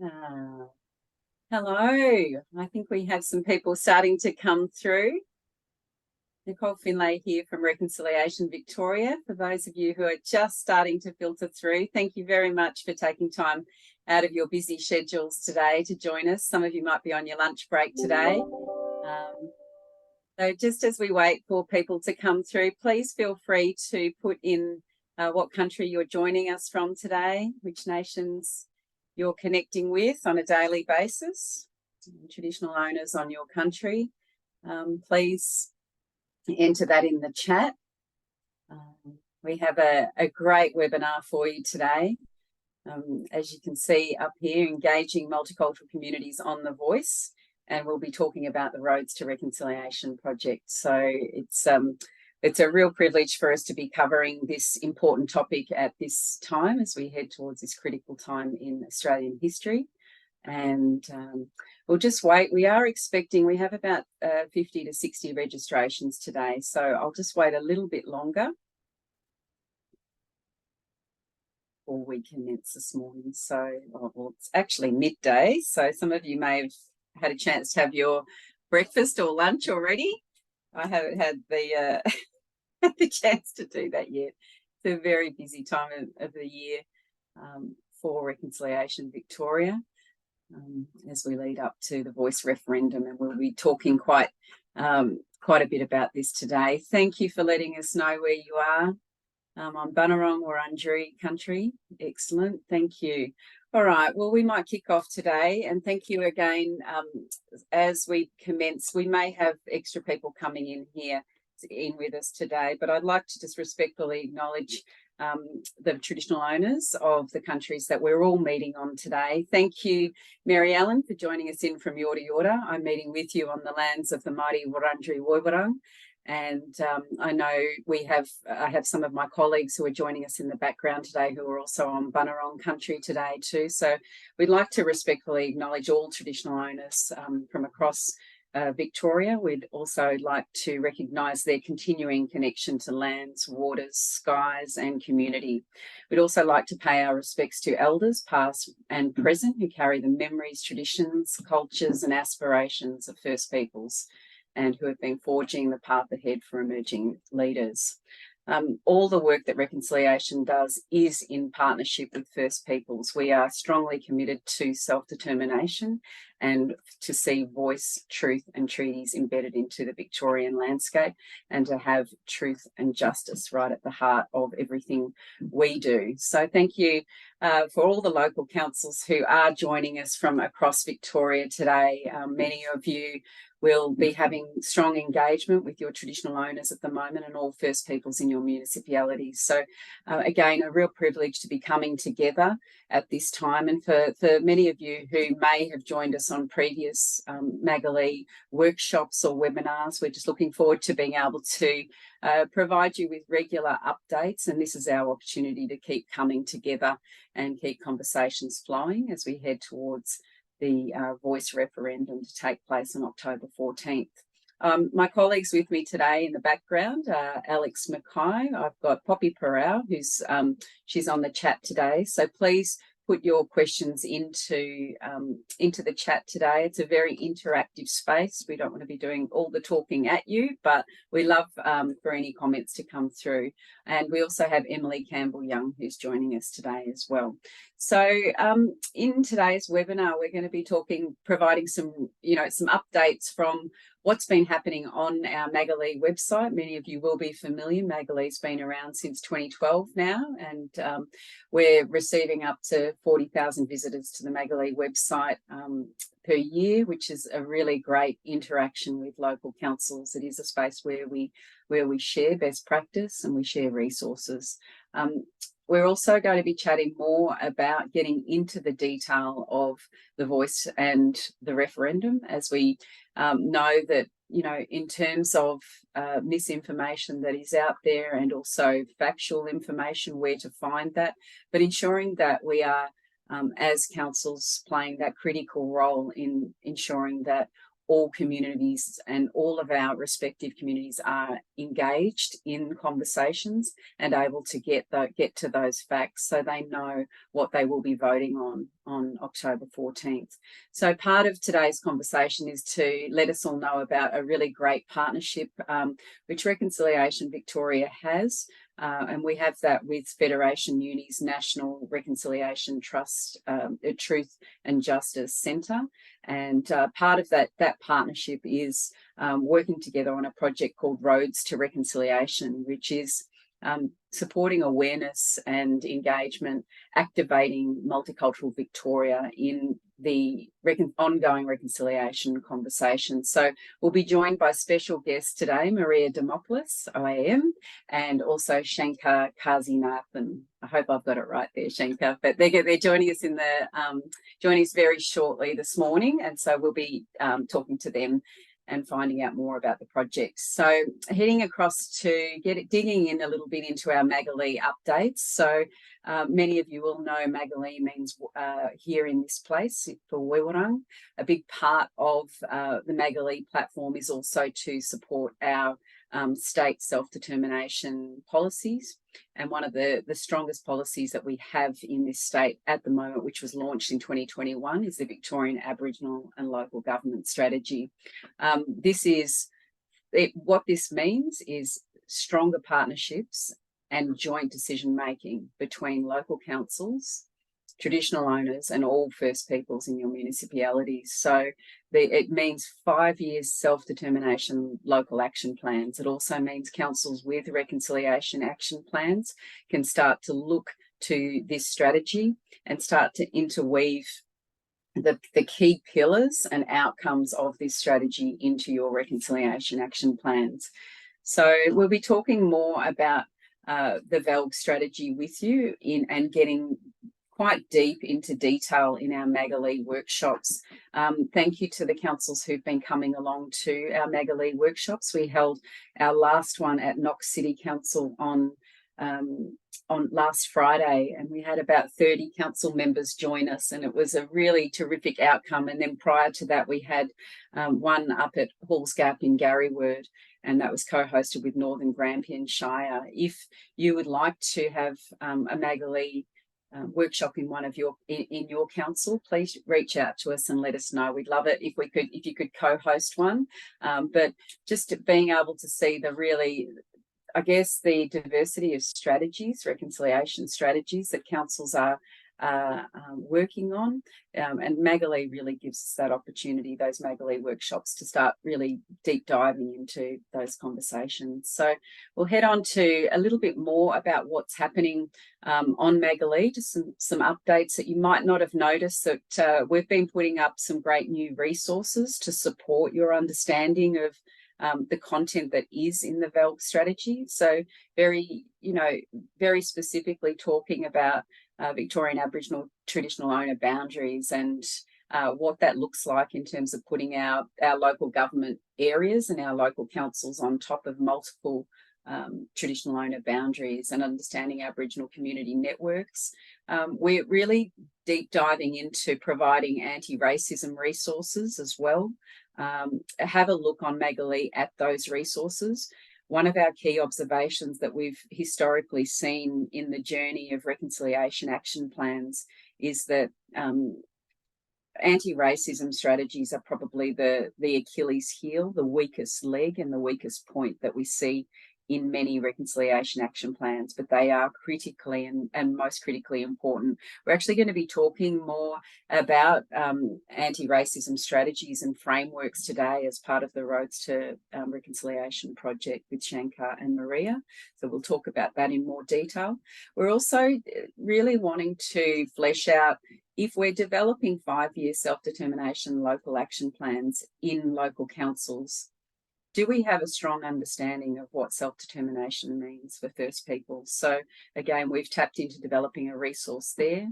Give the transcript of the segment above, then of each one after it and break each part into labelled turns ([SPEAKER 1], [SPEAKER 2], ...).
[SPEAKER 1] Uh, Hello. I think we have some people starting to come through. Nicole Findlay here from Reconciliation Victoria. For those of you who are just starting to filter through, thank you very much for taking time out of your busy schedules today to join us. Some of you might be on your lunch break today. So just as we wait for people to come through, please feel free to put in what country you're joining us from today, which nations you're connecting with on a daily basis, traditional owners on your country. Please enter that in the chat. We have a great webinar for you today. As you can see up here, engaging multicultural communities on the voice, and we'll be talking about the Roads to Reconciliation project. So it's a real privilege for us to be covering this important topic at this time as we head towards this critical time in Australian history. And we'll just wait. We are expecting, we have about 50 to 60 registrations today. So I'll just wait a little bit longer before we commence this morning. So, well, it's actually midday. So some of you may have had a chance to have your breakfast or lunch already. I haven't had the the chance to do that yet. It's a very busy time of the year for Reconciliation Victoria as we lead up to the Voice referendum, and we'll be talking quite a bit about this today. Thank you for letting us know where you are. On Bunurong or Wurundjeri country. Excellent, thank you. All right, well, we might kick off today, and thank you again. As we commence, we may have extra people coming in here with us today, but I'd like to just respectfully acknowledge the traditional owners of the countries that we're all meeting on today. Thank you, Mary Ellen, for joining us in from Yorta Yorta. I'm meeting with you on the lands of the mighty Wurundjeri Woiwurrung. And I know I have some of my colleagues who are joining us in the background today who are also on Bunurong country today too. So we'd like to respectfully acknowledge all traditional owners from across Victoria. We'd also like to recognise their continuing connection to lands, waters, skies and community. We'd also like to pay our respects to elders past and present who carry the memories, traditions, cultures and aspirations of First Peoples, and who have been forging the path ahead for emerging leaders. All the work that Reconciliation does is in partnership with First Peoples. We are strongly committed to self-determination and to see voice, truth and treaties embedded into the Victorian landscape, and to have truth and justice right at the heart of everything we do. So thank you for all the local councils who are joining us from across Victoria today. Many of you will be having strong engagement with your traditional owners at the moment and all First Peoples in your municipalities. So again, a real privilege to be coming together at this time. And for many of you who may have joined us on previous Maggolee workshops or webinars, we're just looking forward to being able to provide you with regular updates. And this is our opportunity to keep coming together and keep conversations flowing as we head towards the Voice referendum to take place on October 14th. My colleagues with me today in the background are Alex Mackay. I've got Poppy Perau, who's she's on the chat today. So please put your questions into the chat today. It's a very interactive space. We don't want to be doing all the talking at you, but we love for any comments to come through. And we also have Emily Campbell-Young, who's joining us today as well. So in today's webinar, we're going to be providing some updates from what's been happening on our Maggolee website. Many of you will be familiar. Maggoolee's been around since 2012 now, and we're receiving up to 40,000 visitors to the Maggolee website per year, which is a really great interaction with local councils. It is a space where we share best practice and we share resources. We're also going to be chatting more about getting into the detail of the Voice and the referendum, as we know that, in terms of misinformation that is out there and also factual information, where to find that, but ensuring that we are, as councils, playing that critical role in ensuring that all communities and all of our respective communities are engaged in conversations and able to get to those facts so they know what they will be voting on October 14th. So part of today's conversation is to let us all know about a really great partnership which Reconciliation Victoria has. And we have that with Federation Uni's National Reconciliation Trust, Truth and Justice Centre. And part of that partnership is working together on a project called Roads to Reconciliation, which is supporting awareness and engagement, activating Multicultural Victoria in the ongoing reconciliation conversation. So we'll be joined by special guests today, Maria Dimopoulos AM, and also Shankar Kasynathan. I hope I've got it right there, Shankar. But they're joining us joining us very shortly this morning, and so we'll be talking to them and finding out more about the project. So heading across to digging in a little bit into our Maggolee updates. So many of you will know Maggolee means here in this place for Wewarang. A big part of the Maggolee platform is also to support our state self-determination policies. And one of the strongest policies that we have in this state at the moment, which was launched in 2021, is the Victorian Aboriginal and Local Government Strategy. What this means is stronger partnerships and joint decision-making between local councils, traditional owners and all First Peoples in your municipalities. So it means 5 years self-determination local action plans. It also means councils with reconciliation action plans can start to look to this strategy and start to interweave the key pillars and outcomes of this strategy into your reconciliation action plans. So we'll be talking more about the VELG strategy with you and getting quite deep into detail in our Maggolee workshops. Thank you to the councils who've been coming along to our Maggolee workshops. We held our last one at Knox City Council on last Friday, and we had about 30 council members join us, and it was a really terrific outcome. And then prior to that, we had one up at Halls Gap in Garryword, and that was co-hosted with Northern Grampian Shire. If you would like to have a Maggolee workshop in in your council, please reach out to us and let us know. We'd love it if you could co-host one. But just being able to see the diversity of strategies, reconciliation strategies that councils are working on, and Maggolee really gives us that opportunity, those Maggolee workshops, to start really deep diving into those conversations. So we'll head on to a little bit more about what's happening on Maggolee, just some updates that you might not have noticed. That we've been putting up some great new resources to support your understanding of the content that is in the VELG strategy. So very specifically talking about Victorian Aboriginal traditional owner boundaries and what that looks like in terms of putting our local government areas and our local councils on top of multiple traditional owner boundaries and understanding Aboriginal community networks. We're really deep diving into providing anti-racism resources as well. Have a look on Maggolee at those resources. One of our key observations that we've historically seen in the journey of reconciliation action plans is that anti-racism strategies are probably the Achilles heel, the weakest leg and the weakest point that we see in many reconciliation action plans, but they are critically and most critically important. We're actually going to be talking more about anti-racism strategies and frameworks today as part of the Roads to Reconciliation project with Shankar and Maria. So we'll talk about that in more detail. We're also really wanting to flesh out, if we're developing 5-year self-determination local action plans in local councils, do we have a strong understanding of what self-determination means for First Peoples? So again, we've tapped into developing a resource there.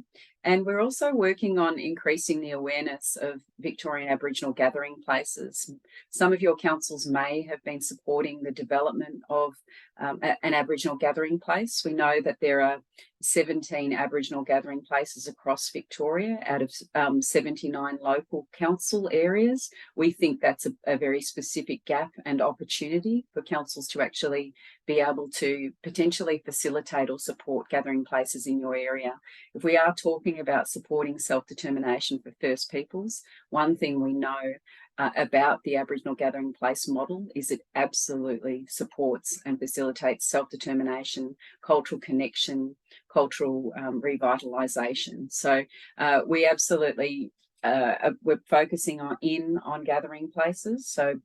[SPEAKER 1] And we're also working on increasing the awareness of Victorian Aboriginal gathering places. Some of your councils may have been supporting the development of an Aboriginal gathering place. We know that there are 17 Aboriginal gathering places across Victoria out of 79 local council areas. We think that's a very specific gap and opportunity for councils to actually be able to potentially facilitate or support gathering places in your area. If we are talking about supporting self-determination for First Peoples, one thing we know about the Aboriginal gathering place model is it absolutely supports and facilitates self-determination, cultural connection, cultural revitalisation. So we absolutely, we're focusing on gathering places. So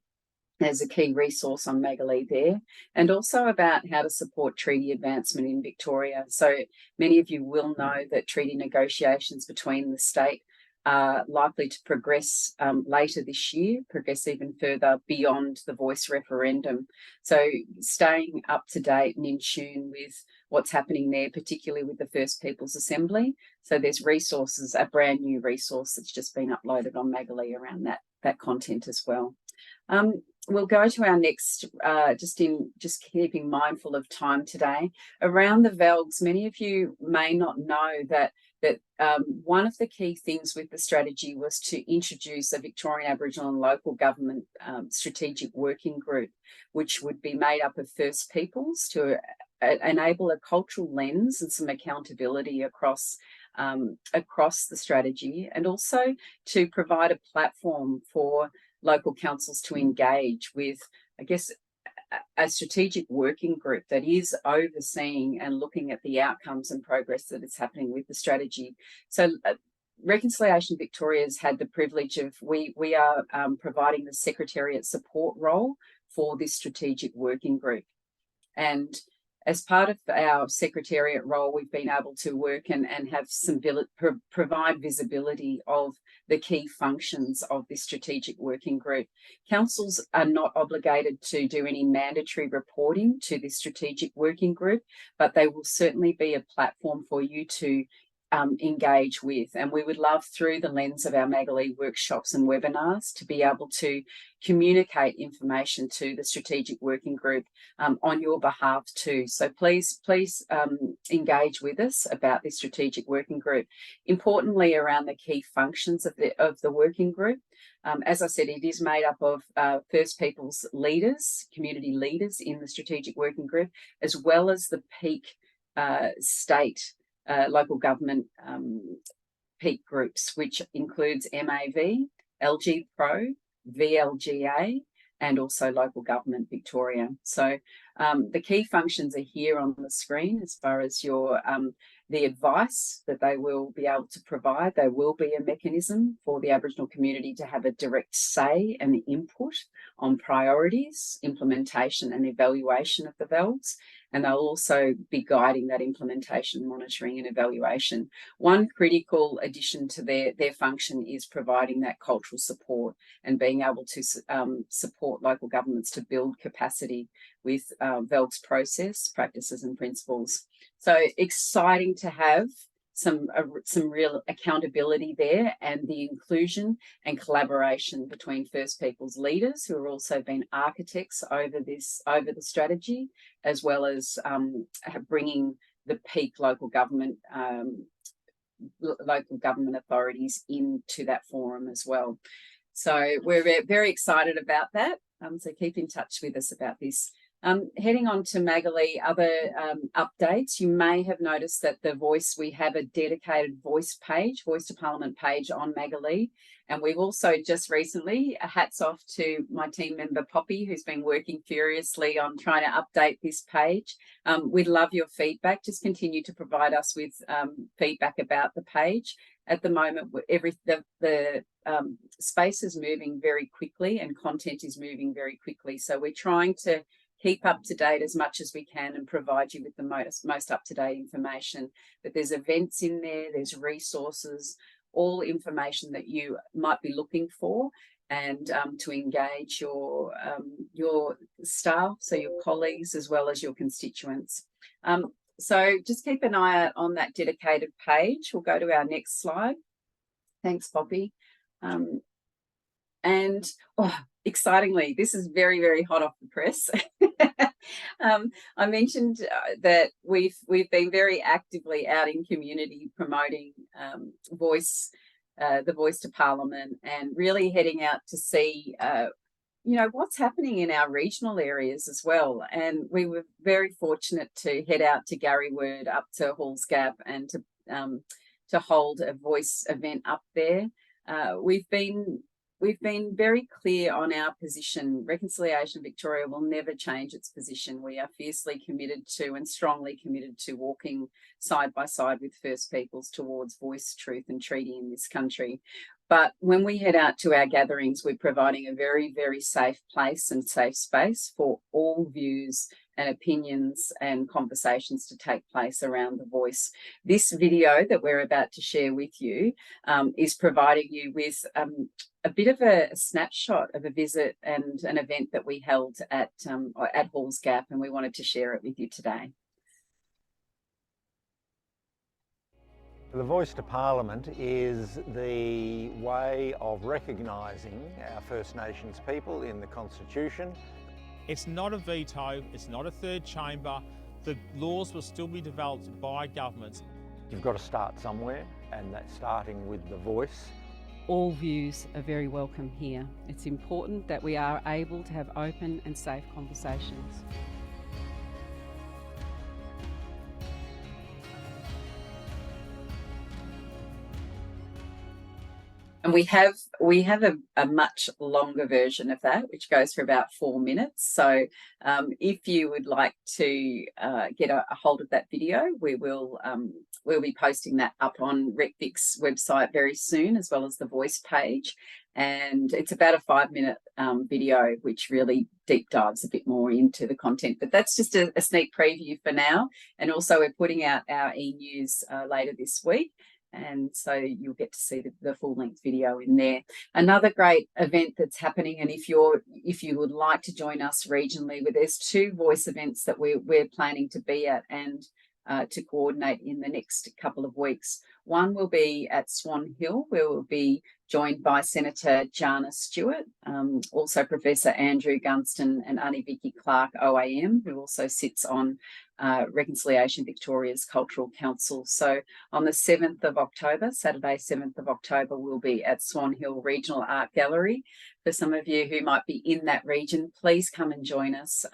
[SPEAKER 1] there's a key resource on Maggolee there, and also about how to support treaty advancement in Victoria. So many of you will know that treaty negotiations between the state are likely to progress later this year, progress even further beyond the voice referendum. So staying up to date and in tune with what's happening there, particularly with the First Peoples Assembly. So there's resources, a brand new resource that's just been uploaded on Maggolee around that content as well. We'll go to our next, just keeping mindful of time today. Around the VELGs, many of you may not know that one of the key things with the strategy was to introduce a Victorian Aboriginal and local government strategic working group, which would be made up of First Peoples to enable a cultural lens and some accountability across the strategy, and also to provide a platform for local councils to engage with, I guess, a strategic working group that is overseeing and looking at the outcomes and progress that is happening with the strategy. So Reconciliation Victoria has had the privilege of, we are providing the Secretariat support role for this strategic working group. And as part of our Secretariat role, we've been able to work and have some provide visibility of the key functions of this strategic working group. Councils are not obligated to do any mandatory reporting to this strategic working group, but they will certainly be a platform for you to engage with. And we would love, through the lens of our Maggolee workshops and webinars, to be able to communicate information to the strategic working group on your behalf too. So please engage with us about this strategic working group. Importantly, around the key functions of the working group, as I said, it is made up of First Peoples leaders, community leaders in the strategic working group, as well as the peak state local government peak groups, which includes MAV, LG Pro, VLGA, and also Local Government Victoria. So the key functions are here on the screen as far as your the advice that they will be able to provide. There will be a mechanism for the Aboriginal community to have a direct say and input on priorities, implementation and evaluation of the VELGs, and they'll also be guiding that implementation, monitoring and evaluation. One critical addition to their function is providing that cultural support and being able to support local governments to build capacity with VELGs process, practices and principles. So exciting to have some real accountability there, and the inclusion and collaboration between First Peoples leaders who have also been architects over the strategy, as well as bringing the peak local government authorities into that forum as well. So we're very excited about that. So keep in touch with us about this. Heading on to Maggolee, other updates. You may have noticed that we have a dedicated voice to Parliament page on Maggolee. And we've also just recently, hats off to my team member Poppy, who's been working furiously on trying to update this page. We'd love your feedback. Just continue to provide us with feedback about the page. At the moment, the space is moving very quickly and content is moving very quickly. So we're trying to keep up to date as much as we can and provide you with the most up-to-date information. But there's events in there, there's resources, all information that you might be looking for. and to engage your staff, so your colleagues, as well as your constituents. So just keep an eye out on that dedicated page. We'll go to our next slide. Thanks, Poppy. And excitingly, this is very, very hot off the press. I mentioned that we've been very actively out in community promoting the voice to Parliament, and really heading out to see what's happening in our regional areas as well. And we were very fortunate to head out to Garryword, up to Halls Gap, and to hold a voice event up there. We've been very clear on our position. Reconciliation Victoria will never change its position. We are fiercely committed to, and strongly committed to, walking side by side with First Peoples towards voice, truth and treaty in this country. But when we head out to our gatherings, we're providing a very, very safe place and safe space for all views and opinions and conversations to take place around the voice. This video that we're about to share with you is providing you with a bit of a snapshot of a visit and an event that we held at Halls Gap, and we wanted to share it with you today.
[SPEAKER 2] The voice to Parliament is the way of recognising our First Nations people in the Constitution.
[SPEAKER 3] It's not a veto, it's not a third chamber. The laws will still be developed by governments.
[SPEAKER 2] You've got to start somewhere, and that's starting with the voice.
[SPEAKER 4] All views are very welcome here. It's important that we are able to have open and safe conversations.
[SPEAKER 1] And we have a much longer version of that, which goes for about 4 minutes. So if you would like to get a hold of that video, we'll be posting that up on RecVic's website very soon, as well as the voice page. And it's about a 5-minute video, which really deep dives a bit more into the content. But that's just a sneak preview for now. And also we're putting out our e-news later this week. And so you'll get to see the full-length video in there. Another great event that's happening, and if you would like to join us regionally, there's 2 voice events that we're planning to be at and to coordinate in the next couple of weeks. One will be at Swan Hill, where we'll be joined by Senator Jana Stewart, also Professor Andrew Gunston and Auntie Vicky Clark OAM, who also sits on Reconciliation Victoria's Cultural Council. So on the 7th of October, Saturday 7th of October, we'll be at Swan Hill Regional Art Gallery. For some of you who might be in that region, please come and join us.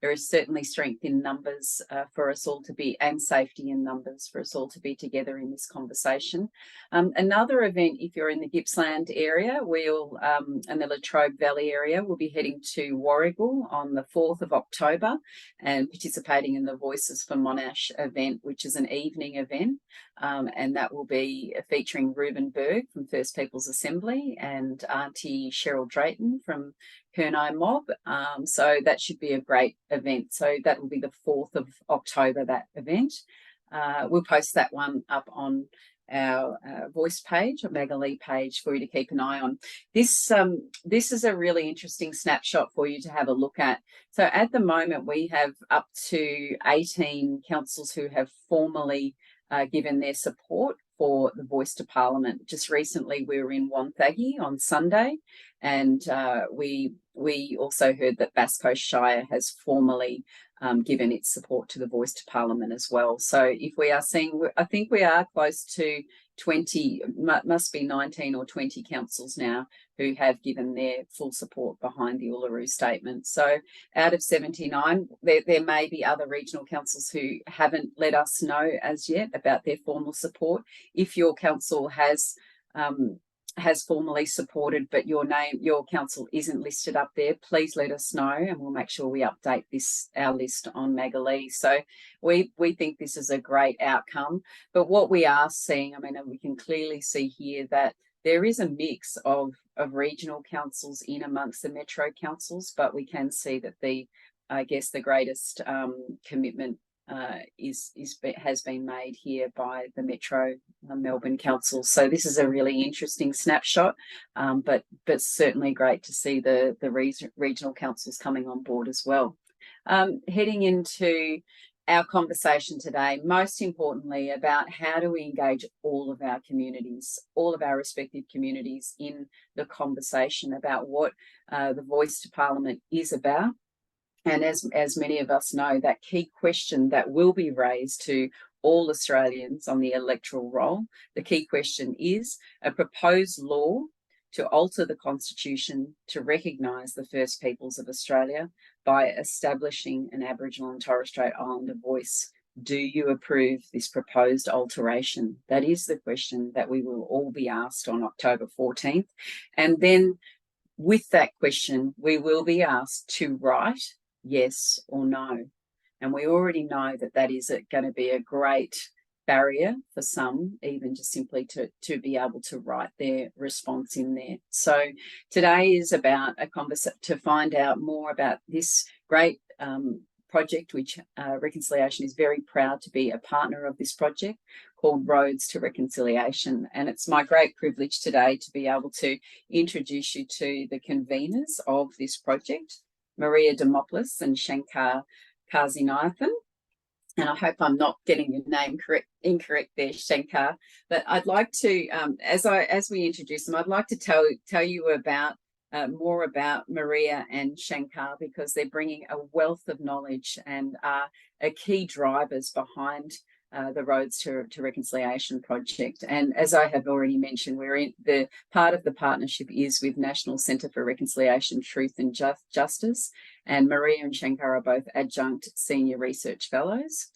[SPEAKER 1] There is certainly strength in numbers for us all to be, and safety in numbers for us all to be together in this conversation. Another event, if you're in the Gippsland area, and the Latrobe Valley area, we'll be heading to Warragul on the 4th of October and participating in the Voices for Monash event, which is an evening event. And that will be featuring Reuben Berg from First Peoples Assembly and Auntie Cheryl Drayton from Kernai Mob. So that should be a great event. So that will be the 4th of October, that event. We'll post that one up on our voice page, or Maggolee page, for you to keep an eye on. This is a really interesting snapshot for you to have a look at. So at the moment, we have up to 18 councils who have formally given their support for the Voice to Parliament. Just recently, we were in Wonthaggi on Sunday, and we also heard that Bass Coast Shire has formally given its support to the Voice to Parliament as well. So if we are seeing, I think we are close to 20, must be 19 or 20 councils now who have given their full support behind the Uluru Statement. So out of 79, there may be other regional councils who haven't let us know as yet about their formal support. If your council has formally supported, but your council isn't listed up there, please let us know, and we'll make sure we update our list on Maggolee. So we think this is a great outcome. But what we are seeing, I mean, we can clearly see here that there is a mix of regional councils in amongst the metro councils, but we can see that the greatest commitment has been made here by the Metro Melbourne Council. So this is a really interesting snapshot, but certainly great to see the regional councils coming on board as well. Heading into our conversation today, most importantly, about how do we engage all of our communities, all of our respective communities in the conversation about what the Voice to Parliament is about. And as many of us know, that key question that will be raised to all Australians on the electoral roll, the key question is a proposed law to alter the Constitution to recognise the First Peoples of Australia by establishing an Aboriginal and Torres Strait Islander voice. Do you approve this proposed alteration? That is the question that we will all be asked on October 14th. And then with that question, we will be asked to write yes or no. And we already know that that is going to be a great barrier for some, even just simply to be able to write their response in there. So today is about a conversation to find out more about this great project, which Reconciliation is very proud to be a partner of this project, called Roads to Reconciliation. And it's my great privilege today to be able to introduce you to the conveners of this project, Maria Dimopoulos and Shankar Kasynathan. And I hope I'm not getting your name incorrect there, Shankar. But I'd like to, as we introduce them, I'd like to tell you about more about Maria and Shankar, because they're bringing a wealth of knowledge and are key drivers behind the Roads to Reconciliation project. And as I have already mentioned, we're in the part of the partnership is with National Centre for Reconciliation, Truth and Justice. And Maria and Shankar are both adjunct senior research fellows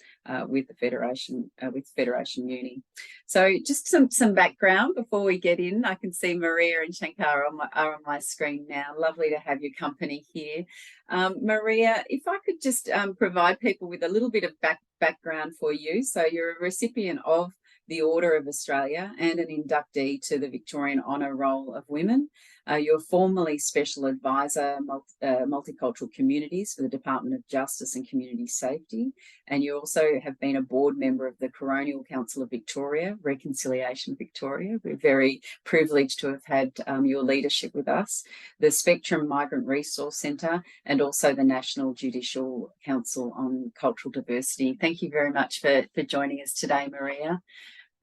[SPEAKER 1] with the Federation, with Federation Uni. So just some background before we get in. I can see Maria and Shankar are on my screen now. Lovely to have your company here. Maria, if I could just provide people with a little bit of background for you. So you're a recipient of the Order of Australia and an inductee to the Victorian Honour Roll of Women. You're formerly Special Advisor, Multicultural Communities for the Department of Justice and Community Safety. And you also have been a board member of the Coronial Council of Victoria, Reconciliation Victoria. We're very privileged to have had your leadership with us, the Spectrum Migrant Resource Centre, and also the National Judicial Council on Cultural Diversity. Thank you very much for joining us today, Maria.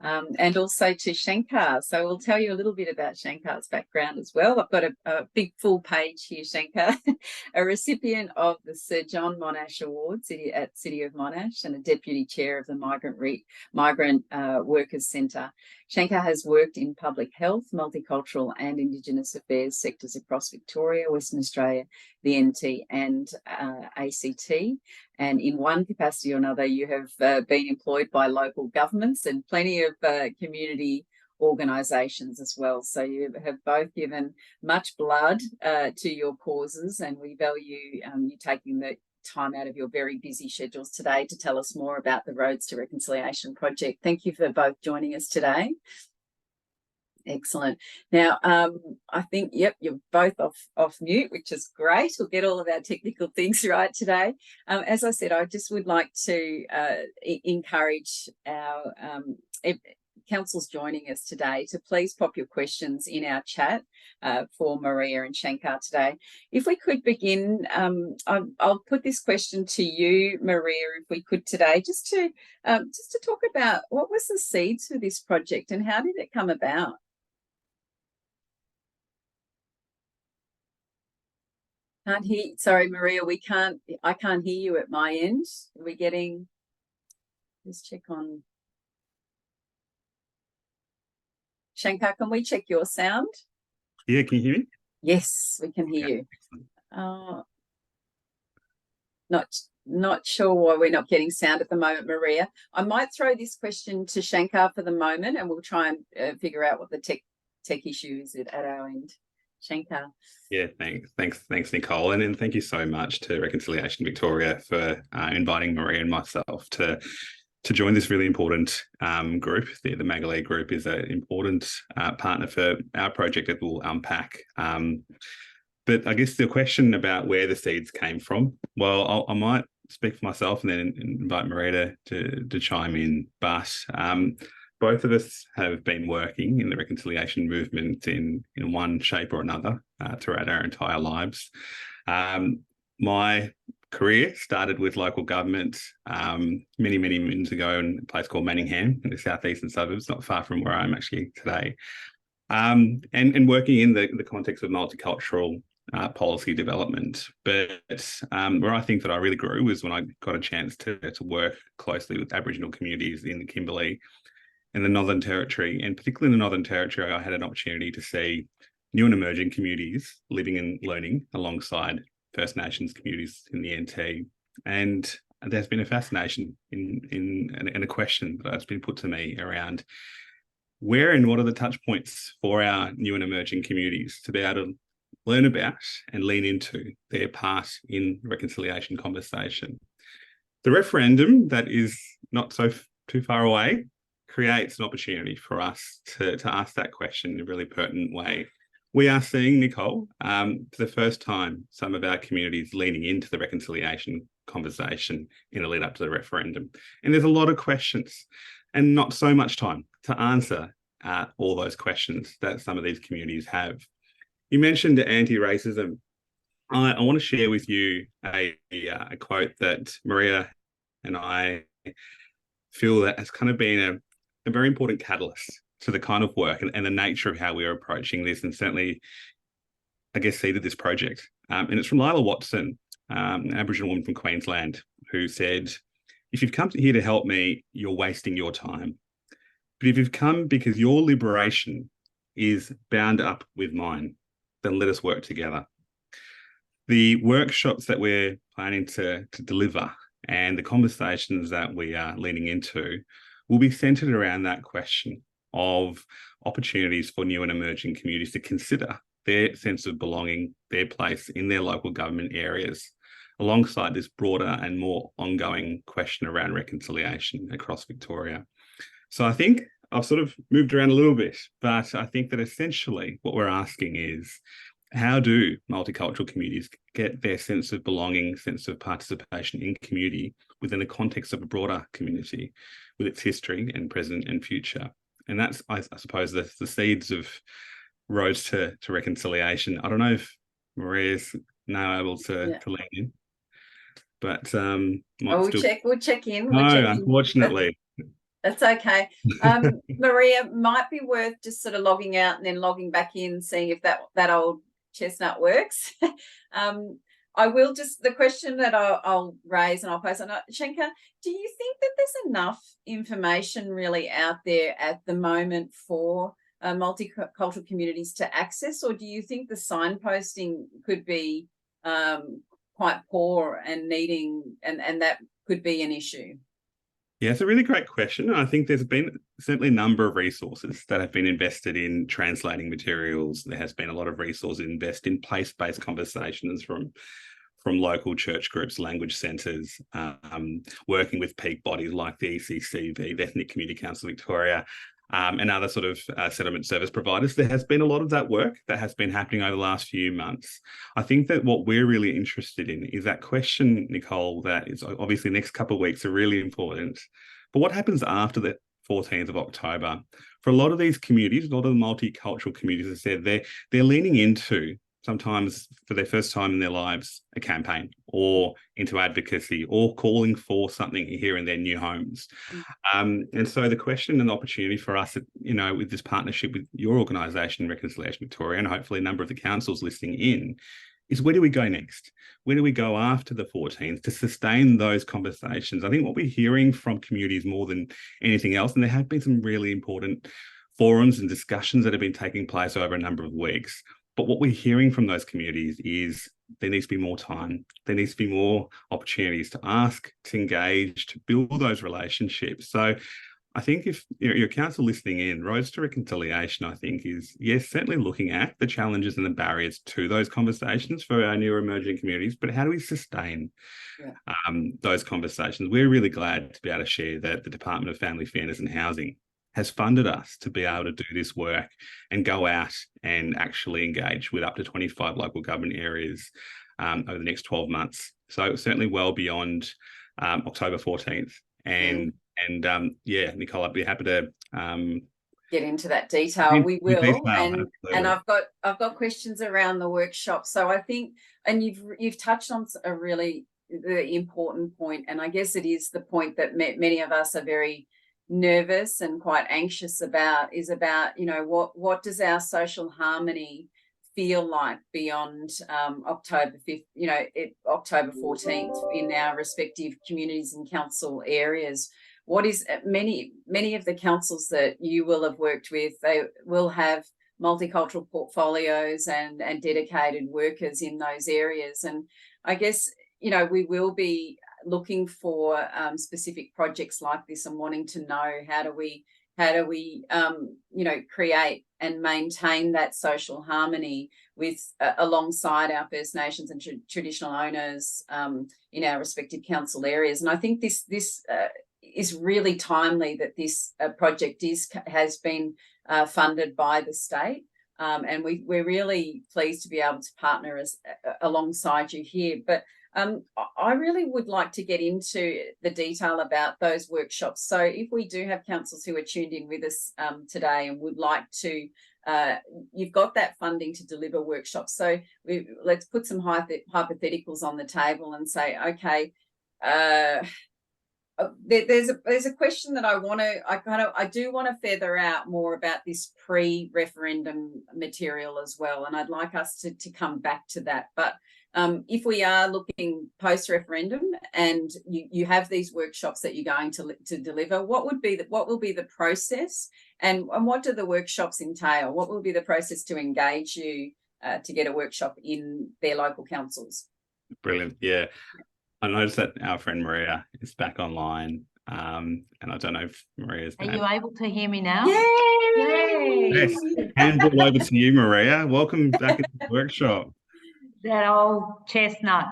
[SPEAKER 1] And also to Shankar. So we'll tell you a little bit about Shankar's background as well. I've got a big full page here, Shankar, a recipient of the Sir John Monash Award at City of Monash and a Deputy Chair of the Migrant Workers Centre. Shankar has worked in public health, multicultural and Indigenous affairs sectors across Victoria, Western Australia, the NT and ACT. And in one capacity or another, you have been employed by local governments and plenty of community organisations as well. So you have both given much blood to your causes, and we value you taking the time out of your very busy schedules today to tell us more about the Roads to Reconciliation project. Thank you for both joining us today. Excellent. Now, I think, yep, you're both off mute, which is great. We'll get all of our technical things right today. As I said, I just would like to encourage our councils joining us today to please pop your questions in our chat for Maria and Shankar today. If we could begin, I'll put this question to you, Maria, if we could today, just to talk about what was the seeds for this project and how did it come about? Can't hear. Sorry, Maria, I can't hear you at my end. Are we getting? Just check on. Shankar, can we check your sound?
[SPEAKER 5] Yeah, can you hear me?
[SPEAKER 1] Yes, we can hear you. Not sure why we're not getting sound at the moment, Maria. I might throw this question to Shankar for the moment, and we'll try and figure out what the tech issue is at our end. Shankar.
[SPEAKER 5] Yeah, thanks, Nicole, and thank you so much to Reconciliation Victoria for inviting Maria and myself to join this really important group. The Maggolee group is an important partner for our project that we'll unpack. But I guess the question about where the seeds came from, well, I might speak for myself and then invite Maria to chime in. But both of us have been working in the reconciliation movement in one shape or another throughout our entire lives. My career started with local government many moons ago in a place called Manningham in the southeastern suburbs, not far from where I'm actually today. And working in the context of multicultural policy development. But where I think that I really grew was when I got a chance to work closely with Aboriginal communities in the Kimberley and the Northern Territory. And particularly in the Northern Territory, I had an opportunity to see new and emerging communities living and learning alongside First Nations communities in the NT. And there's been a fascination in a question that's been put to me around where and what are the touch points for our new and emerging communities to be able to learn about and lean into their part in reconciliation conversation. The referendum that is not so too far away creates an opportunity for us to ask that question in a really pertinent way. We are seeing, Nicole, for the first time, some of our communities leaning into the reconciliation conversation in the lead up to the referendum. And there's a lot of questions and not so much time to answer all those questions that some of these communities have. You mentioned anti-racism. I want to share with you a quote that Maria and I feel that has kind of been a very important catalyst to the kind of work and the nature of how we are approaching this, and certainly, I guess, seeded this project. And it's from Lila Watson, an Aboriginal woman from Queensland, who said, "If you've come here to help me, you're wasting your time. But if you've come because your liberation is bound up with mine, then let us work together." The workshops that we're planning to deliver and the conversations that we are leaning into will be centred around that question of opportunities for new and emerging communities to consider their sense of belonging, their place in their local government areas, alongside this broader and more ongoing question around reconciliation across Victoria. So I think I've sort of moved around a little bit, but I think that essentially what we're asking is, how do multicultural communities get their sense of belonging, sense of participation in community within the context of a broader community with its history and present and future? And that's, I suppose, the seeds of roads to reconciliation. I don't know if Maria's now able to lean in, but
[SPEAKER 1] we'll check in.
[SPEAKER 5] No, unfortunately.
[SPEAKER 1] That's okay. Maria, might be worth just sort of logging out and then logging back in, seeing if that old chestnut works. I will just, the question that I'll raise and I'll post on Shankar, do you think that there's enough information really out there at the moment for multicultural communities to access, or do you think the signposting could be quite poor and needing, and that could be an issue?
[SPEAKER 5] Yeah, it's a really great question. I think there's been certainly a number of resources that have been invested in translating materials. There has been a lot of resources invested in place-based conversations from local church groups, language centres, working with peak bodies like the ECCV, the Ethnic Community Council Victoria, and other sort of settlement service providers. There has been a lot of that work that has been happening over the last few months. I think that what we're really interested in is that question, Nicole, that is obviously the next couple of weeks are really important. But what happens after the 14th of October? For a lot of these communities, a lot of the multicultural communities, as I said, they're leaning into, sometimes for their first time in their lives, a campaign or into advocacy or calling for something here in their new homes. And so the question and the opportunity for us, with this partnership with your organisation, Reconciliation Victoria, and hopefully a number of the councils listening in, is where do we go next? Where do we go after the 14th to sustain those conversations? I think what we're hearing from communities more than anything else, and there have been some really important forums and discussions that have been taking place over a number of weeks, but what we're hearing from those communities is there needs to be more time. There needs to be more opportunities to ask, to engage, to build those relationships. So I think if your council listening in, Roads to Reconciliation, I think is, yes, certainly looking at the challenges and the barriers to those conversations for our new emerging communities, but how do we sustain those conversations? We're really glad to be able to share that the Department of Family Fairness and Housing has funded us to be able to do this work and go out and actually engage with up to 25 local government areas over the next 12 months. So certainly well beyond October 14th. And yeah, Nicole, I'd be happy to
[SPEAKER 1] get into that detail. We will, and
[SPEAKER 5] absolutely.
[SPEAKER 1] I've got questions around the workshop. So I think, and you've touched on a really the important point, and I guess it is the point that many of us are very nervous and quite anxious about, is about, you know, what does our social harmony feel like beyond October 5th, you know, October 14th in our respective communities and council areas. What is many of the councils that you will have worked with, they will have multicultural portfolios and dedicated workers in those areas. And I guess, you know, we will be looking for specific projects like this and wanting to know how do we you know, create and maintain that social harmony with alongside our First Nations and traditional owners in our respective council areas. And I think this is really timely that this project has been funded by the state, and we're really pleased to be able to partner alongside you here. But I really would like to get into the detail about those workshops. So if we do have councils who are tuned in with us today and would like to, you've got that funding to deliver workshops. So let's put some hypotheticals on the table and say, okay, there's a question that I do want to feather out more about this pre-referendum material as well, and I'd like us to come back to that. But if we are looking post-referendum and you have these workshops that you're going to deliver, what will be the process, and what do the workshops entail? What will be the process to engage you to get a workshop in their local councils?
[SPEAKER 5] Brilliant. Yeah. I noticed that our friend Maria is back online, and I don't know if Maria's
[SPEAKER 6] been... Are you able to hear me now?
[SPEAKER 1] Yay!
[SPEAKER 5] Yes. Handball over to you, Maria. Welcome back into the workshop.
[SPEAKER 6] That old chestnut.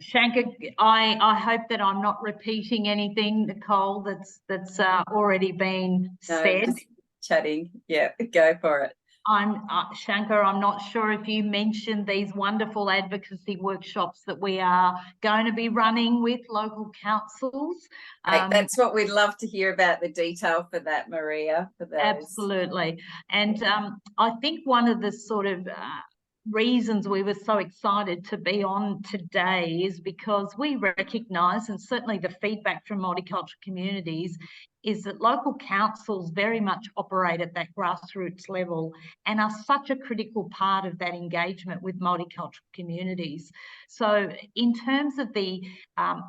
[SPEAKER 6] Shankar, I hope that I'm not repeating anything, Nicole, that's already been said.
[SPEAKER 1] Just chatting. Yeah, go for it.
[SPEAKER 6] Shankar, I'm not sure if you mentioned these wonderful advocacy workshops that we are going to be running with local councils.
[SPEAKER 1] That's what we'd love to hear about, the detail for that, Maria. For those.
[SPEAKER 6] Absolutely. And I think one of the sort of reasons we were so excited to be on today is because we recognise, and certainly the feedback from multicultural communities, is that local councils very much operate at that grassroots level and are such a critical part of that engagement with multicultural communities. So in terms of the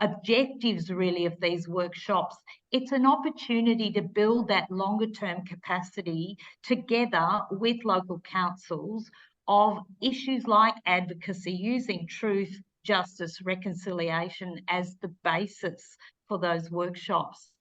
[SPEAKER 6] objectives really of these workshops, it's an opportunity to build that longer term capacity together with local councils of issues like advocacy, using truth, justice, reconciliation as the basis for those workshops.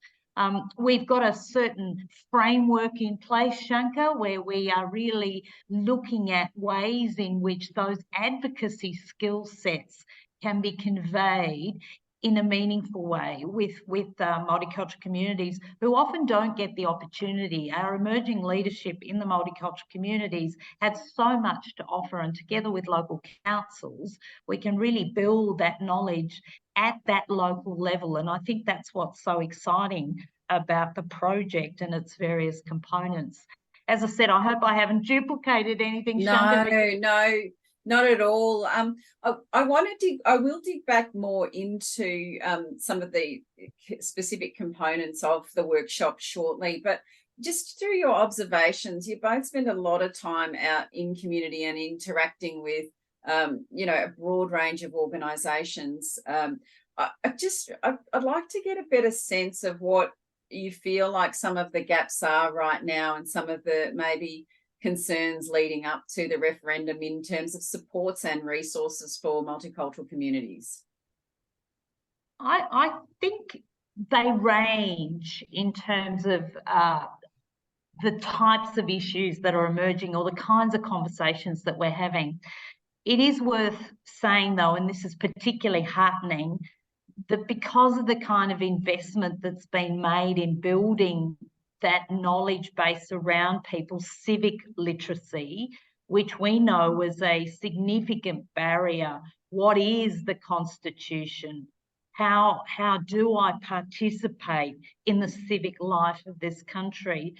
[SPEAKER 6] We've got a certain framework in place, Shankar, where we are really looking at ways in which those advocacy skill sets can be conveyed in a meaningful way with multicultural communities who often don't get the opportunity. Our emerging leadership in the multicultural communities have so much to offer, and together with local councils, we can really build that knowledge at that local level. And I think that's what's so exciting about the project and its various components. As I said, I hope I haven't duplicated anything, Shankar.
[SPEAKER 1] No, not at all. I will dig back more into some of the specific components of the workshop shortly, but just through your observations, you both spend a lot of time out in community and interacting with you know, a broad range of organisations. I'd like to get a better sense of what you feel like some of the gaps are right now, and some of the maybe concerns leading up to the referendum in terms of supports and resources for multicultural communities.
[SPEAKER 6] I think they range in terms of the types of issues that are emerging or the kinds of conversations that we're having. It is worth saying, though, and this is particularly heartening, that because of the kind of investment that's been made in building that knowledge base around people's civic literacy, which we know was a significant barrier. What is the Constitution? How do I participate in the civic life of this country?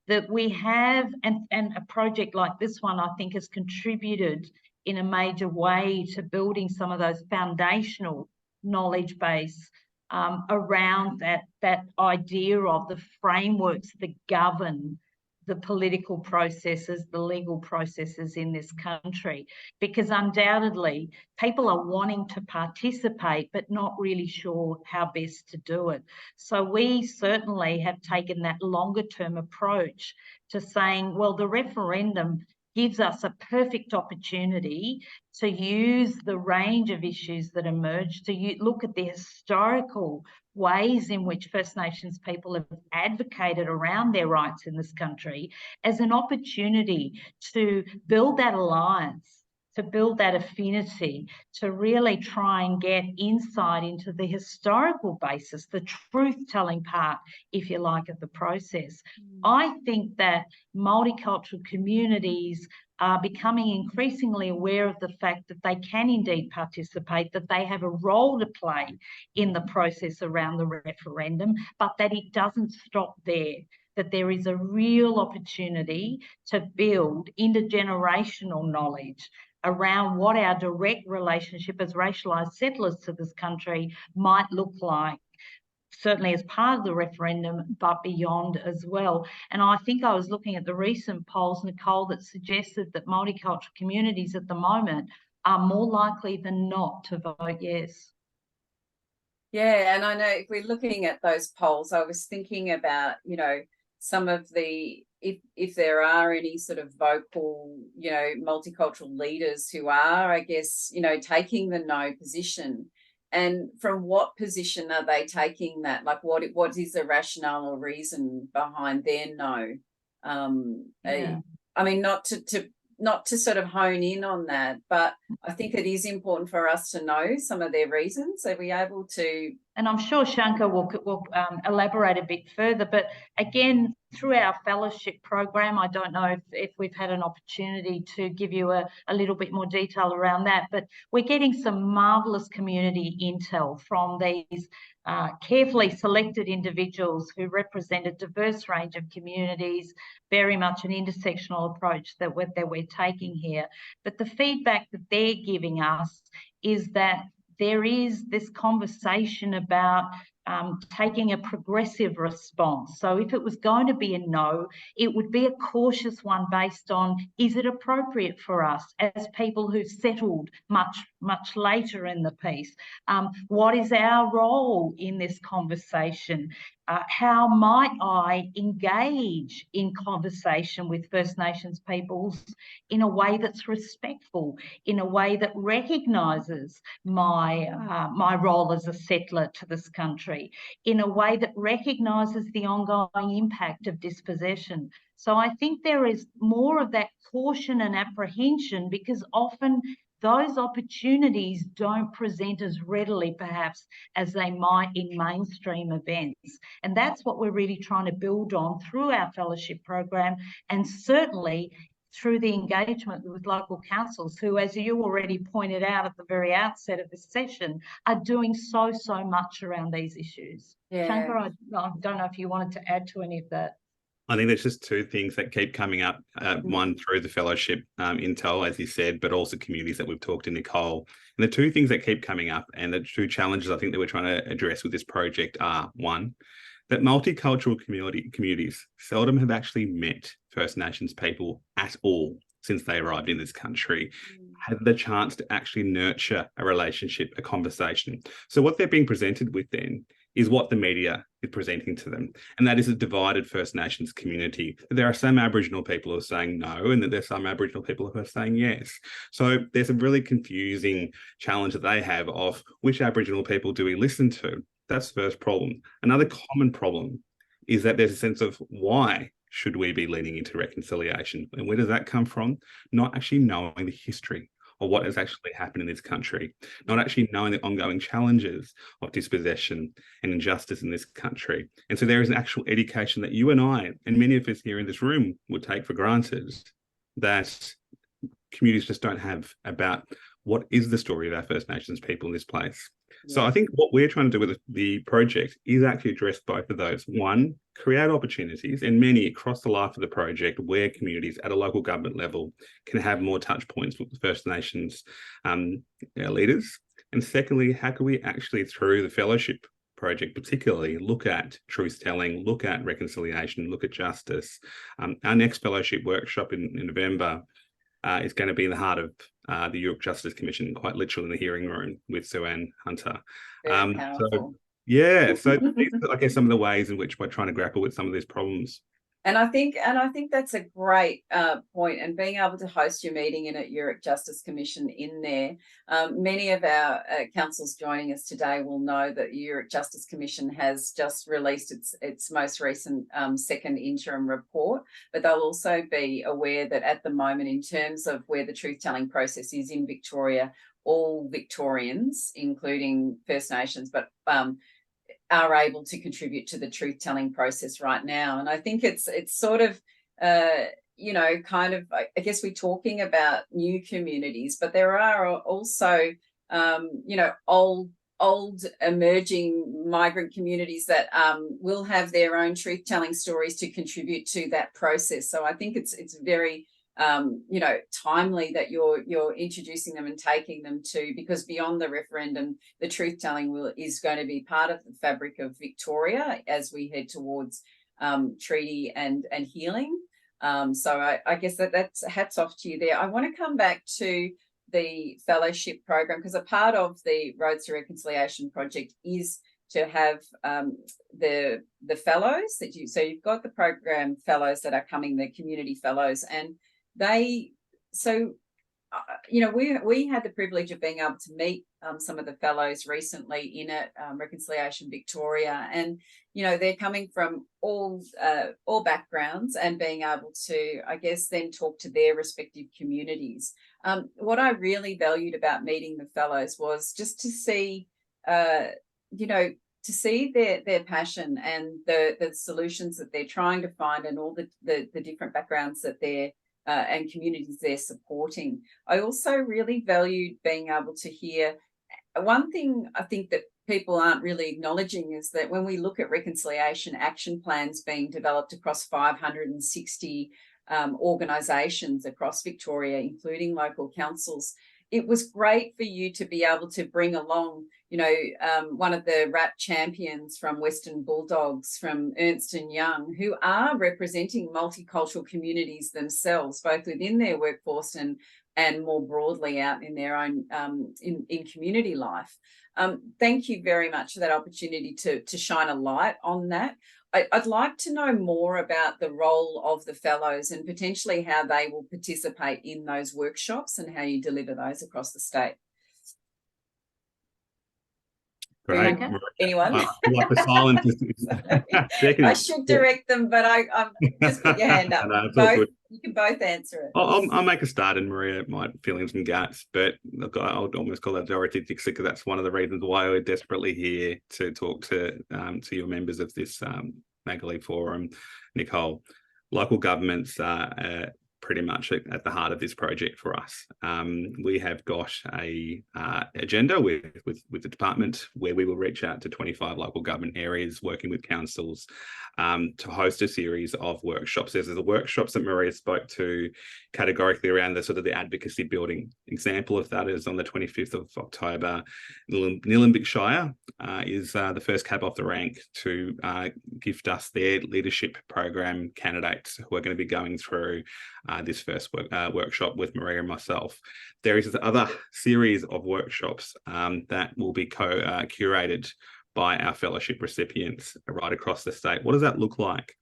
[SPEAKER 6] That we have, and a project like this one, I think, has contributed in a major way to building some of those foundational knowledge base around that idea of the frameworks that govern the political processes, the legal processes in this country, because undoubtedly people are wanting to participate but not really sure how best to do it. So we certainly have taken that longer term approach to saying, well, the referendum gives us a perfect opportunity to use the range of issues that emerge, to look at the historical ways in which First Nations people have advocated around their rights in this country as an opportunity to build that alliance, to build that affinity, to really try and get insight into the historical basis, the truth-telling part, if you like, of the process. I think that multicultural communities are becoming increasingly aware of the fact that they can indeed participate, that they have a role to play in the process around the referendum, but that it doesn't stop there, that there is a real opportunity to build intergenerational knowledge around what our direct relationship as racialised settlers to this country might look like, certainly as part of the referendum, but beyond as well. And I think I was looking at the recent polls, Nicole, that suggested that multicultural communities at the moment are more likely than not to vote yes.
[SPEAKER 1] Yeah, and I know if we're looking at those polls, I was thinking about, you know, some of the, if there are any sort of vocal, you know, multicultural leaders who are, I guess, you know, taking the no position. And from what position are they taking that? Like, what is the rationale or reason behind their no? I mean, not to sort of hone in on that, but I think it is important for us to know some of their reasons. Are we able to?
[SPEAKER 6] And I'm sure Shankar will elaborate a bit further, but again, through our fellowship program, I don't know if we've had an opportunity to give you a little bit more detail around that, but we're getting some marvellous community intel from these carefully selected individuals who represent a diverse range of communities, very much an intersectional approach that we're taking here. But the feedback that they're giving us is that there is this conversation about taking a progressive response. So if it was going to be a no, it would be a cautious one based on, is it appropriate for us as people who've settled much later in the piece? What is our role in this conversation? How might I engage in conversation with First Nations peoples in a way that's respectful, in a way that recognises my role as a settler to this country, in a way that recognises the ongoing impact of dispossession? So I think there is more of that caution and apprehension, because often those opportunities don't present as readily, perhaps, as they might in mainstream events. And that's what we're really trying to build on through our fellowship program, and certainly through the engagement with local councils who, as you already pointed out at the very outset of this session, are doing so much around these issues.
[SPEAKER 1] Yeah.
[SPEAKER 6] Shankar, I don't know if you wanted to add to any of that.
[SPEAKER 5] I think there's just two things that keep coming up. One, through the fellowship intel, as you said, but also communities that we've talked to, Nicole. And the two things that keep coming up, and the two challenges I think that we're trying to address with this project are, one, that multicultural communities seldom have actually met First Nations people at all since they arrived in this country, had the chance to actually nurture a relationship, a conversation. So what they're being presented with then is what the media is presenting to them. And that is a divided First Nations community. There are some Aboriginal people who are saying no, and that there's some Aboriginal people who are saying yes. So there's a really confusing challenge that they have of which Aboriginal people do we listen to? That's the first problem. Another common problem is that there's a sense of why should we be leaning into reconciliation? And where does that come from? Not actually knowing the history or what has actually happened in this country, not actually knowing the ongoing challenges of dispossession and injustice in this country. And so there is an actual education that you and I, and many of us here in this room, would take for granted, that communities just don't have about what is the story of our First Nations people in this place. So
[SPEAKER 1] Yeah.
[SPEAKER 5] I think what we're trying to do with the project is actually address both of those. One, create opportunities, and many across the life of the project, where communities at a local government level can have more touch points with the First Nations leaders. And secondly, how can we actually, through the fellowship project particularly, look at truth telling, look at reconciliation, look at justice. Our next fellowship workshop in November is going to be in the heart of the York Justice Commission, quite literally in the hearing room with Sue-Ann Hunter.
[SPEAKER 1] Very powerful.
[SPEAKER 5] So these are, I guess, some of the ways in which we're trying to grapple with some of these problems.
[SPEAKER 1] And I think that's a great point, and being able to host your meeting in at York Justice Commission in there. Many of our councils joining us today will know that York Justice Commission has just released its most recent second interim report, but they'll also be aware that at the moment, in terms of where the truth-telling process is in Victoria, all Victorians, including First Nations, but are able to contribute to the truth-telling process right now. And I think it's sort of, kind of, I guess we're talking about new communities, but there are also, old emerging migrant communities that will have their own truth-telling stories to contribute to that process. So I think it's very timely that you're introducing them and taking them to, because beyond the referendum, the truth telling is going to be part of the fabric of Victoria as we head towards treaty and healing. So I guess that's hats off to you there. I want to come back to the fellowship program, because a part of the Roads to Reconciliation project is to have the fellows that you've got the program fellows that are coming, the community fellows, and we had the privilege of being able to meet some of the fellows recently in Reconciliation Victoria, and they're coming from all backgrounds and being able to, I guess, then talk to their respective communities. What I really valued about meeting the fellows was just to see their passion and the solutions that they're trying to find, and all the different backgrounds that they're and communities they're supporting. I also really valued being able to hear one thing I think that people aren't really acknowledging is that when we look at reconciliation action plans being developed across 560 organisations across Victoria, including local councils, it was great for you to be able to bring along, one of the rap champions from Western Bulldogs, from Ernst & Young, who are representing multicultural communities themselves, both within their workforce and more broadly out in their own in community life. Thank you very much for that opportunity to shine a light on that. I'd like to know more about the role of the fellows and potentially how they will participate in those workshops and how you deliver those across the state.
[SPEAKER 5] Great.
[SPEAKER 1] Anyone?
[SPEAKER 5] I feel like the silence is
[SPEAKER 1] I should direct them, but I just put your hand up.
[SPEAKER 5] No,
[SPEAKER 1] you can both answer it.
[SPEAKER 5] I'll make a start, and Maria might fill in some gaps, but look, I'll almost call that Dorothy Dixie, because that's one of the reasons why we're desperately here to talk to your members of this Maggolee Forum. Nicole, local governments are pretty much at the heart of this project for us. We have got a agenda with the department where we will reach out to 25 local government areas, working with councils to host a series of workshops. There's the workshops that Maria spoke to categorically around the sort of the advocacy building. Example of that is on the 25th of October, Nillumbik Shire is the first cab off the rank to gift us their leadership program candidates who are going to be going through this first workshop with Maria and myself. There is other series of workshops that will be curated by our fellowship recipients right across the state. What does that look like?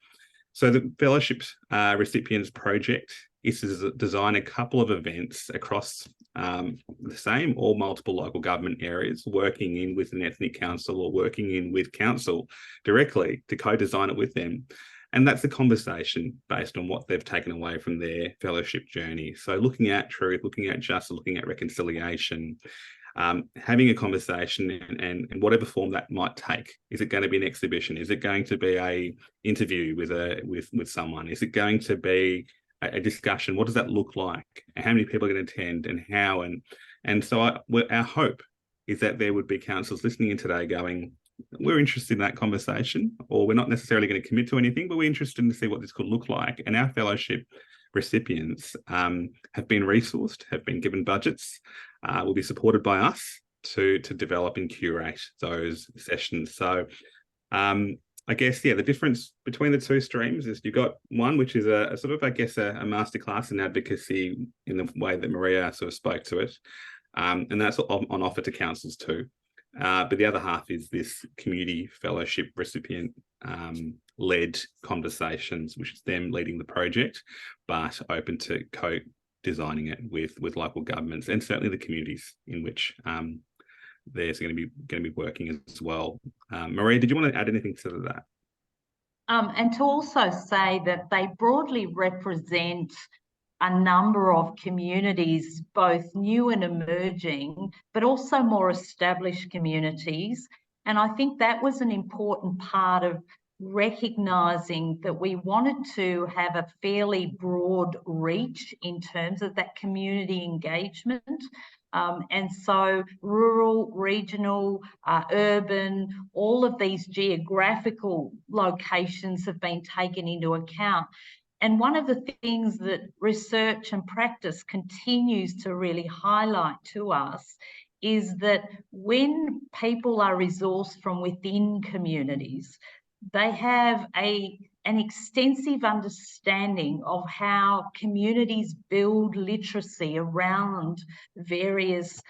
[SPEAKER 5] So the fellowship recipients project is to design a couple of events across the same or multiple local government areas, working in with an ethnic council or working in with council directly to co-design it with them. And that's a conversation based on what they've taken away from their fellowship journey. So looking at truth, looking at justice, looking at reconciliation, having a conversation and whatever form that might take. Is it going to be an exhibition? Is it going to be a interview with someone? Is it going to be a discussion. What does that look like? How many people are going to attend, and how? And so our hope is that there would be councils listening in today going, we're interested in that conversation, or we're not necessarily going to commit to anything, but we're interested to see what this could look like. And our fellowship recipients have been resourced, have been given budgets, will be supported by us to develop and curate those sessions. So I guess, yeah, the difference between the two streams is you've got one, which is a sort of, I guess, a masterclass in advocacy in the way that Maria sort of spoke to it. And that's on offer to councils too. But the other half is this community fellowship recipient led conversations, which is them leading the project, but open to co-designing it with local governments and certainly the communities in which there's going to be working as well. Maria, did you want to add anything to that?
[SPEAKER 6] And to also say that they broadly represent a number of communities, both new and emerging, but also more established communities. And I think that was an important part of recognising that we wanted to have a fairly broad reach in terms of that community engagement. And so rural, regional, urban, all of these geographical locations have been taken into account. And one of the things that research and practice continues to really highlight to us is that when people are resourced from within communities, they have an extensive understanding of how communities build literacy around various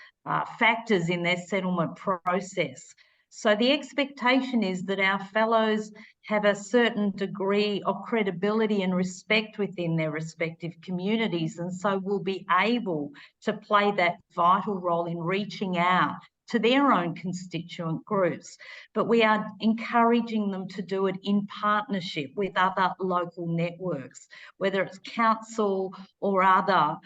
[SPEAKER 6] factors in their settlement process. So the expectation is that our fellows have a certain degree of credibility and respect within their respective communities, and so will be able to play that vital role in reaching out to their own constituent groups. But we are encouraging them to do it in partnership with other local networks, whether it's council or other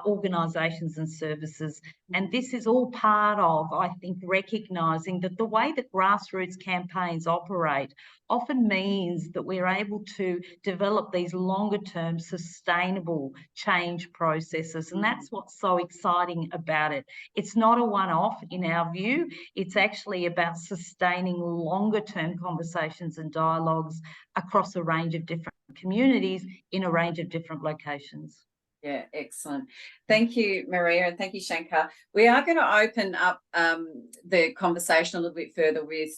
[SPEAKER 6] organisations and services. And this is all part of, I think, recognising that the way that grassroots campaigns operate often means that we're able to develop these longer-term sustainable change processes. And that's what's so exciting about it. It's not a one-off in our view. It's actually about sustaining longer-term conversations and dialogues across a range of different communities in a range of different locations.
[SPEAKER 1] Yeah, excellent. Thank you, Maria, and thank you, Shankar. We are going to open up the conversation a little bit further with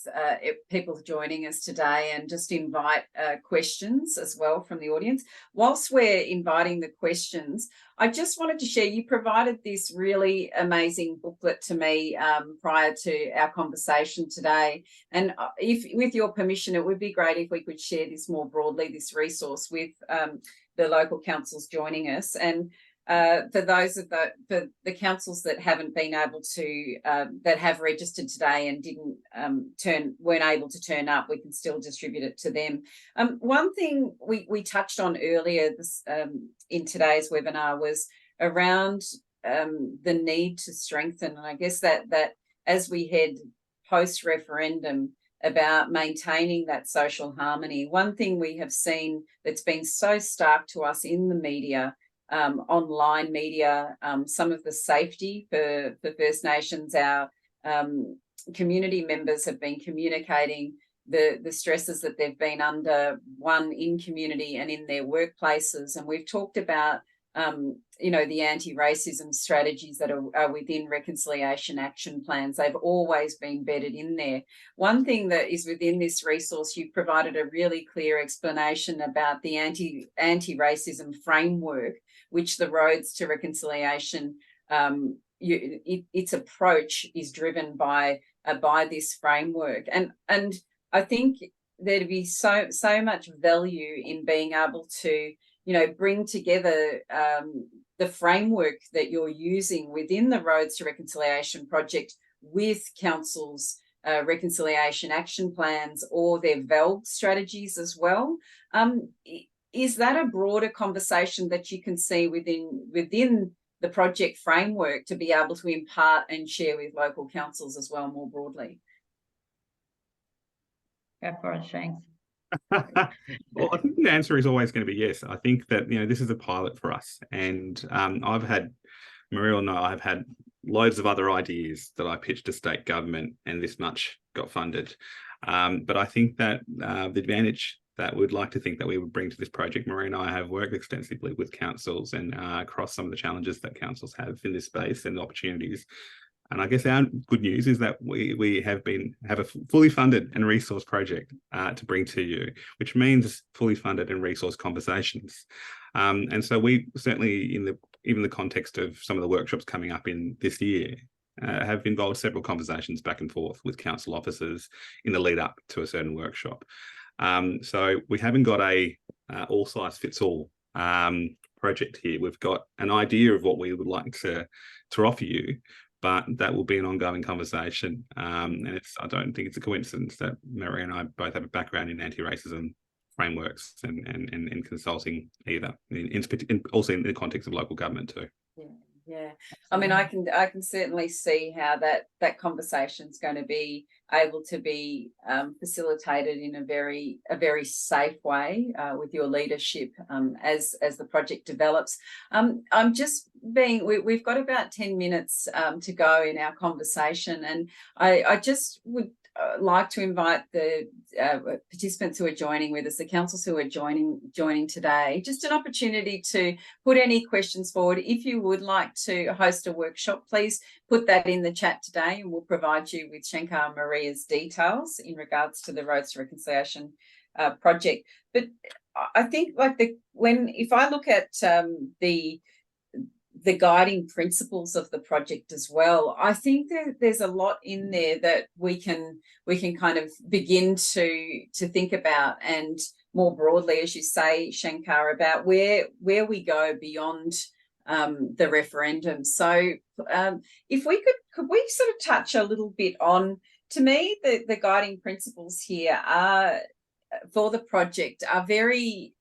[SPEAKER 1] people joining us today, and just invite questions as well from the audience. Whilst we're inviting the questions, I just wanted to share, you provided this really amazing booklet to me prior to our conversation today. And if, with your permission, it would be great if we could share this more broadly, this resource, with the local councils joining us. And for those of the councils that haven't been able to, that have registered today and weren't able to turn up, we can still distribute it to them. One thing we touched on earlier in today's webinar was around the need to strengthen, and I guess that as we head post-referendum, about maintaining that social harmony. One thing we have seen that's been so stark to us in the media, online media, some of the safety for First Nations, our community members have been communicating the stresses that they've been under, one in community and in their workplaces. And we've talked about the anti-racism strategies that are within reconciliation action plans. They've always been bedded in there. One thing that is within this resource, you've provided a really clear explanation about the anti-racism framework, which the Roads to Reconciliation, its approach is driven by this framework. And I think there'd be so much value in being able to bring together the framework that you're using within the Roads to Reconciliation project with councils' reconciliation action plans or their VALG strategies as well. Is that a broader conversation that you can see within the project framework to be able to impart and share with local councils as well more broadly?
[SPEAKER 6] Go for it, Shanks.
[SPEAKER 5] Well, I think the answer is always going to be yes. I think that, this is a pilot for us. And Maria will know, I've had loads of other ideas that I pitched to state government and this much got funded. But I think that the advantage that we'd like to think that we would bring to this project, Maria and I have worked extensively with councils and across some of the challenges that councils have in this space and opportunities. And I guess our good news is that we have a fully funded and resourced project to bring to you, which means fully funded and resourced conversations. And so we certainly, even the context of some of the workshops coming up in this year, have involved several conversations back and forth with council officers in the lead up to a certain workshop. So we haven't got a all size fits all project here. We've got an idea of what we would like to offer you, but that will be an ongoing conversation. And I don't think it's a coincidence that Maria and I both have a background in anti-racism frameworks and consulting either, also in the context of local government too.
[SPEAKER 1] Yeah. I mean, I can certainly see how that conversation is going to be able to be facilitated in a very safe way with your leadership as the project develops. I'm just we've got about 10 minutes to go in our conversation, and I just would like to invite the participants who are joining with us, the councils who are joining today, just an opportunity to put any questions forward. If you would like to host a workshop, please put that in the chat today, and we'll provide you with Shankar and Maria's details in regards to the Roads to Reconciliation project. But I think, if I look at the guiding principles of the project as well, I think there's a lot in there that we can kind of begin to think about, and more broadly, as you say, Shankar, about where we go beyond the referendum. So if we could we sort of touch a little bit on, to me, the guiding principles here are for the project are very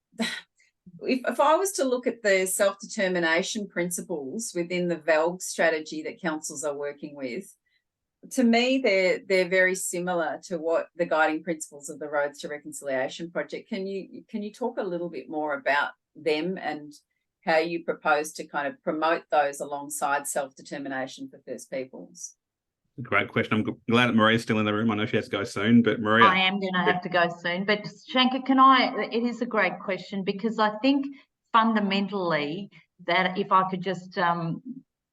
[SPEAKER 1] if I was to look at the self-determination principles within the VELG strategy that councils are working with, to me, they're very similar to what the guiding principles of the Roads to Reconciliation project. Can you talk a little bit more about them and how you propose to kind of promote those alongside self-determination for First Peoples?
[SPEAKER 5] Great question. I'm glad that Maria's still in the room. I know she has to go soon, but Maria.
[SPEAKER 6] I am going to have to go soon. But Shankar, it is a great question, because I think fundamentally that if I could just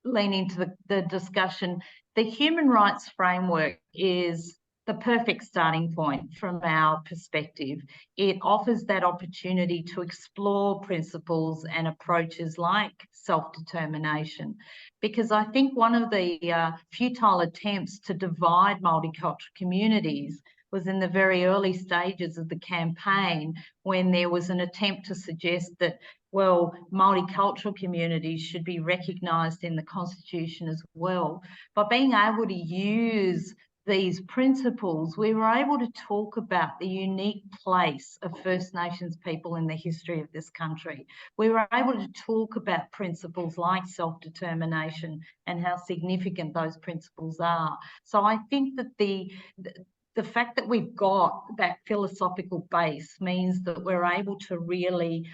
[SPEAKER 6] lean into the discussion, the human rights framework is the perfect starting point from our perspective. It offers that opportunity to explore principles and approaches like self-determination, because I think one of the futile attempts to divide multicultural communities was in the very early stages of the campaign, when there was an attempt to suggest that, well, multicultural communities should be recognised in the Constitution as well. By being able to use these principles, we were able to talk about the unique place of First Nations people in the history of this country. We were able to talk about principles like self-determination and how significant those principles are. So I think that the fact that we've got that philosophical base means that we're able to really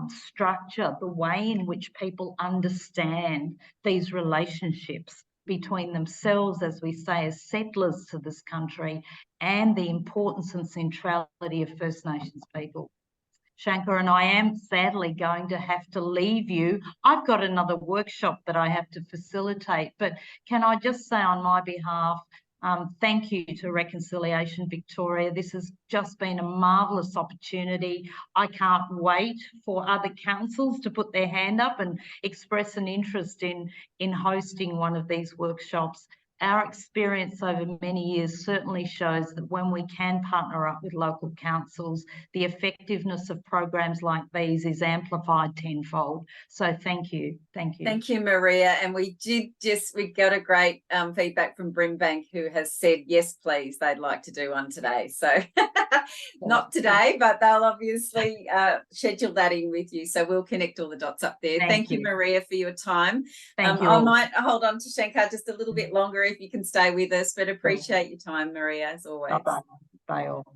[SPEAKER 6] structure the way in which people understand these relationships between themselves, as we say, as settlers to this country, and the importance and centrality of First Nations people. Shankar, and I am sadly going to have to leave you. I've got another workshop that I have to facilitate, but can I just say on my behalf, thank you to Reconciliation Victoria. This has just been a marvellous opportunity. I can't wait for other councils to put their hand up and express an interest in hosting one of these workshops. Our experience over many years certainly shows that when we can partner up with local councils, the effectiveness of programs like these is amplified tenfold. So thank you. Thank you.
[SPEAKER 1] Thank you, Maria. And we got a great feedback from Brimbank, who has said, yes, please, they'd like to do one today. So not today, but they'll obviously schedule that in with you. So we'll connect all the dots up there. Thank you, Maria, for your time.
[SPEAKER 6] Thank you.
[SPEAKER 1] I might hold on to Shankar just a little bit longer if you can stay with us, but appreciate your time, Maria, as always.
[SPEAKER 6] Bye-bye. Bye all.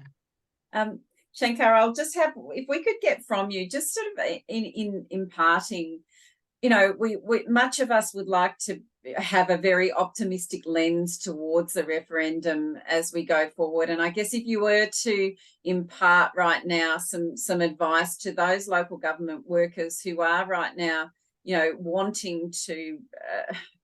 [SPEAKER 1] Shankar, I'll just have, if we could get from you, just sort of in imparting, you know, we much of us would like to have a very optimistic lens towards the referendum as we go forward. And I guess if you were to impart right now some advice to those local government workers who are right now, you know, wanting to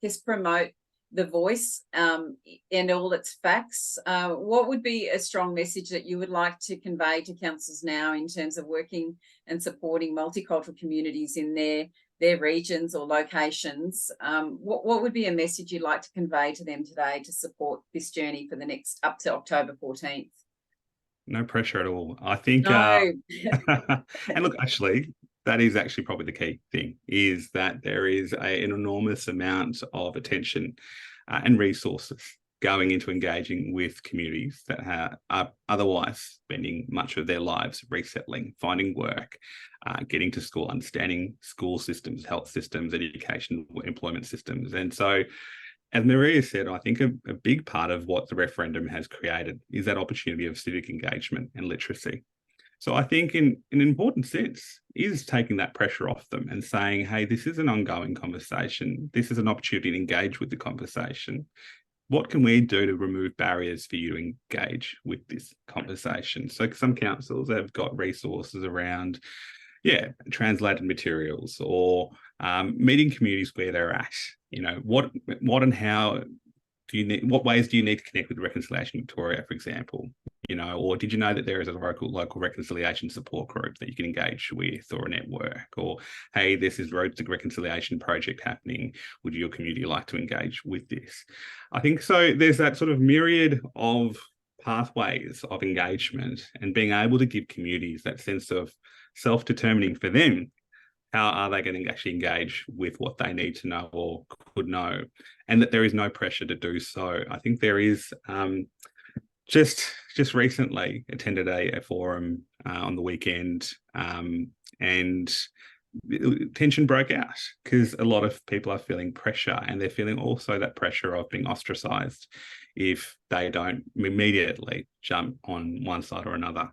[SPEAKER 1] just promote the voice and all its facts, what would be a strong message that you would like to convey to councils now in terms of working and supporting multicultural communities in their regions or locations? What would be a message you'd like to convey to them today to support this journey for the next up to October 14th?
[SPEAKER 5] No pressure at all. I think,
[SPEAKER 1] No.
[SPEAKER 5] and look, actually, that is actually probably the key thing, is that there is an enormous amount of attention and resources going into engaging with communities that are otherwise spending much of their lives resettling, finding work, getting to school, understanding school systems, health systems, education, employment systems. And so, as Maria said, I think a big part of what the referendum has created is that opportunity of civic engagement and literacy. So I think in an important sense is taking that pressure off them and saying, hey, this is an ongoing conversation. This is an opportunity to engage with the conversation. What can we do to remove barriers for you to engage with this conversation? So some councils have got resources around, translated materials or meeting communities where they're at. You know, what and how do you need? What ways do you need to connect with Reconciliation Victoria, for example? You know, or did you know that there is a local reconciliation support group that you can engage with, or a network? Or, hey, this is Road to Reconciliation project happening. Would your community like to engage with this? I think so. There's that sort of myriad of pathways of engagement and being able to give communities that sense of self-determining for them. How are they going to actually engage with what they need to know or could know? And that there is no pressure to do so. I think there is just recently attended a forum on the weekend and tension broke out because a lot of people are feeling pressure, and they're feeling also that pressure of being ostracized if they don't immediately jump on one side or another.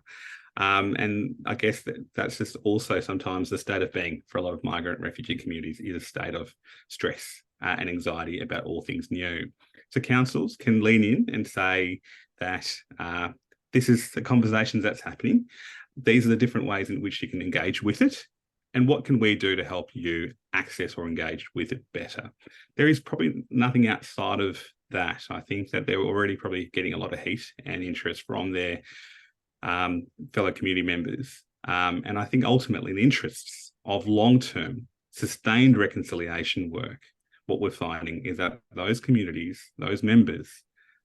[SPEAKER 5] And I guess that's just also sometimes the state of being for a lot of migrant refugee communities is a state of stress and anxiety about all things new. So councils can lean in and say that this is the conversations that's happening. These are the different ways in which you can engage with it. And what can we do to help you access or engage with it better? There is probably nothing outside of that. I think that they're already probably getting a lot of heat and interest from their fellow community members. And I think ultimately in the interests of long-term sustained reconciliation work, what we're finding is that those communities, those members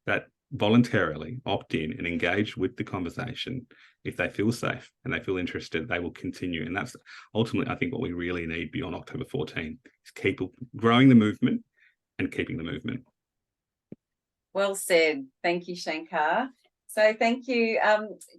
[SPEAKER 5] that voluntarily opt in and engage with the conversation, if they feel safe and they feel interested, they will continue. And that's ultimately, I think, what we really need beyond October 14 is keep growing the movement and keeping the movement.
[SPEAKER 1] Well said. Thank you, Shankar. So thank you,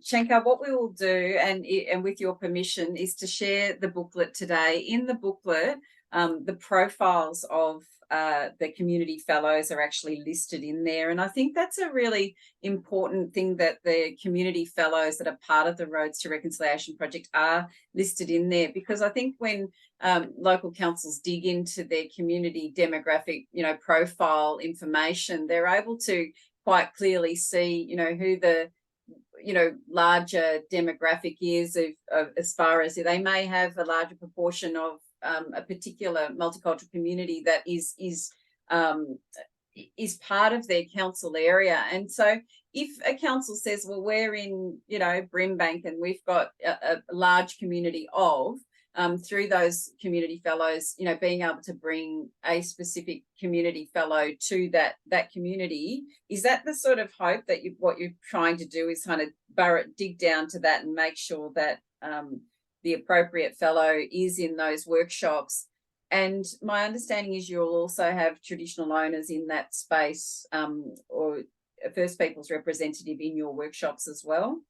[SPEAKER 1] Shankar. What we will do, and with your permission, is to share the booklet today. In the booklet, the profiles of the community fellows are actually listed in there. And I think that's a really important thing, that the community fellows that are part of the Roads to Reconciliation project are listed in there, because I think when local councils dig into their community demographic, profile information, they're able to quite clearly see, who the, larger demographic is of as far as they may have a larger proportion of a particular multicultural community that is part of their council area. And so if a council says, well, we're in, Brimbank and we've got a large community of, through those community fellows, being able to bring a specific community fellow to that community, is that the sort of hope that what you're trying to do is kind of dig down to that and make sure that the appropriate fellow is in those workshops? And my understanding is you'll also have traditional owners in that space, or a First Peoples representative in your workshops as well?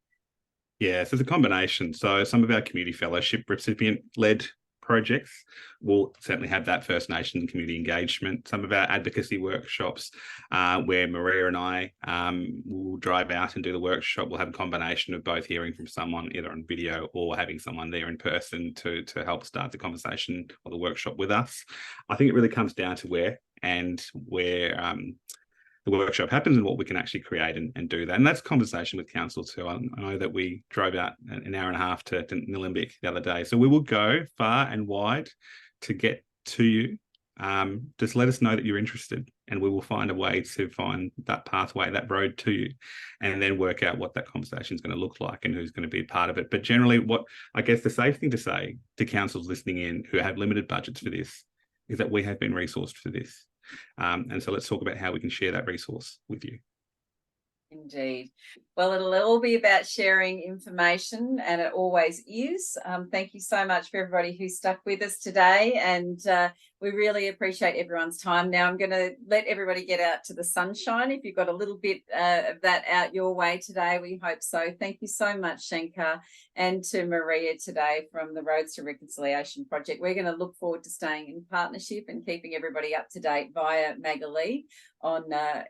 [SPEAKER 5] Yeah, so it's a combination. So some of our community fellowship recipient-led projects. We'll certainly have that First Nation and community engagement. Some of our advocacy workshops where Maria and I will drive out and do the workshop. We'll have a combination of both hearing from someone either on video or having someone there in person to help start the conversation or the workshop with us. I think it really comes down to where the workshop happens and what we can actually create and do that. And that's conversation with council too. I know that we drove out an hour and a half to Nillumbik the other day. So we will go far and wide to get to you. Just let us know that you're interested and we will find a way to find that pathway, that road to you, and then work out what that conversation is going to look like and who's going to be a part of it. But generally, what I guess the safe thing to say to councils listening in who have limited budgets for this is that we have been resourced for this. And so let's talk about how we can share that resource with you.
[SPEAKER 1] Indeed. Well, it'll all be about sharing information, and it always is. Thank you so much for everybody who stuck with us today, and we really appreciate everyone's time. Now I'm going to let everybody get out to the sunshine. If you've got a little bit of that out your way today, we hope so. Thank you so much, Shankar, and to Maria today from the Roads to Reconciliation Project. We're going to look forward to staying in partnership and keeping everybody up to date via Maggolee on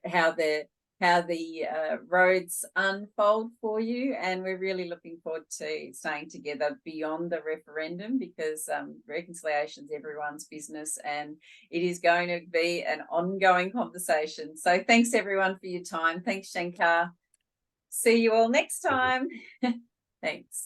[SPEAKER 1] how the roads unfold for you, and we're really looking forward to staying together beyond the referendum, because reconciliation is everyone's business and it is going to be an ongoing conversation. So thanks everyone for your time. Thanks, Shankar. See you all next time. Thanks.